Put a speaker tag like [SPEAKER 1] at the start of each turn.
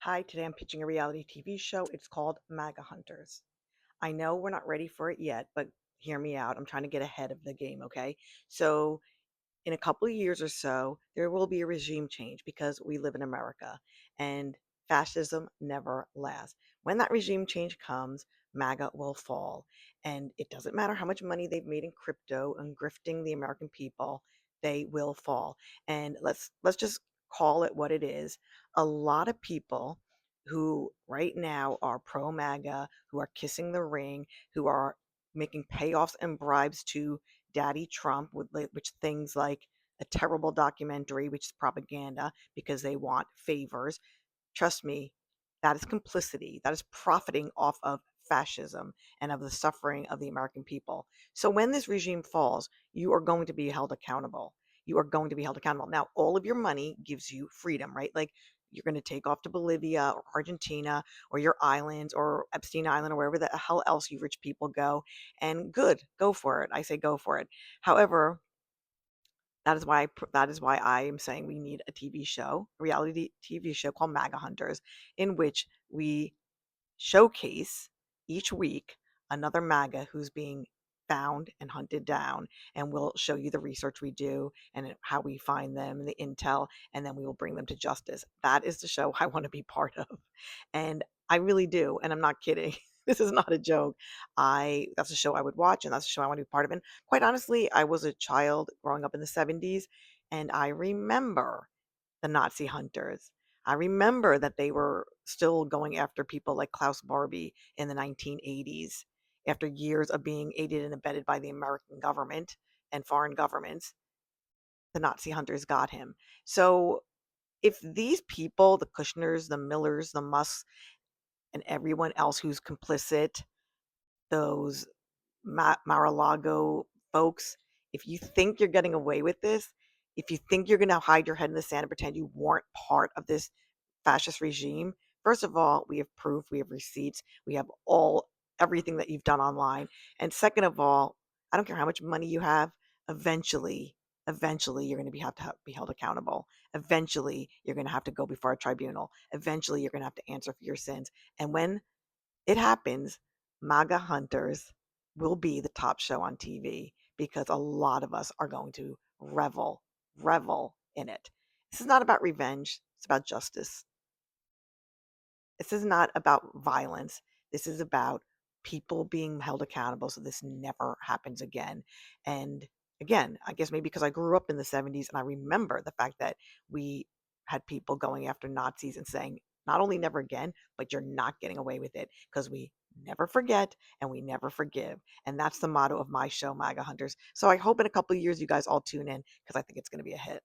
[SPEAKER 1] Hi, today I'm pitching a reality TV show. It's called Maga Hunters. I know we're not ready for it yet, but hear me out. I'm trying to get ahead of the game, okay? So, in a couple of years or so, there will be a regime change because we live in America and fascism never lasts. When that regime change comes, MAGA will fall. And it doesn't matter how much money they've made in crypto and grifting the American people, they will fall. And let's just call it what it is. A lot of people who right now are pro MAGA, who are kissing the ring, who are making payoffs and bribes to Daddy Trump with which things like a terrible documentary, which is propaganda because they want favors. Trust me, that is complicity. That is profiting off of fascism and of the suffering of the American people. So when this regime falls, you are going to be held accountable. You are going to be held accountable. Now, all of your money gives you freedom, right? Like you're going to take off to Bolivia or Argentina or your islands or Epstein Island or wherever the hell else you rich people go. And good, go for it. I say go for it. However, that is why I am saying we need a TV show, a reality TV show called Maga Hunters, in which we showcase each week another MAGA who's being found and hunted down. And we'll show you the research we do and how we find them and the intel, and then we will bring them to justice. That is the show I want to be part of. And I really do. And I'm not kidding. This is not a joke. That's a show I would watch and that's a show I want to be part of. And quite honestly, I was a child growing up in the 70s and I remember the Nazi hunters. I remember that they were still going after people like Klaus Barbie in the 1980s after years of being aided and abetted by the American government and foreign governments. The Nazi hunters got him. So if these people, the Kushners, the Millers, the Musks, and everyone else who's complicit, those Mar-a-Lago folks, if you think you're getting away with this, if you think you're going to hide your head in the sand and pretend you weren't part of this fascist regime, first of all, we have proof, we have receipts, we have everything that you've done online. And second of all, I don't care how much money you have, eventually, eventually you're going to be held accountable. Eventually, you're going to have to go before a tribunal. Eventually, you're going to have to answer for your sins. And when it happens, MAGA Hunters will be the top show on TV because a lot of us are going to revel in it. This is not about revenge, it's about justice. This is not about violence. This is about people being held accountable so this never happens again. And again, I guess maybe because I grew up in the 70s and I remember the fact that we had people going after Nazis and saying, not only never again, but you're not getting away with it because we never forget and we never forgive. And that's the motto of my show, MAGA Hunters. So I hope in a couple of years you guys all tune in because I think it's going to be a hit.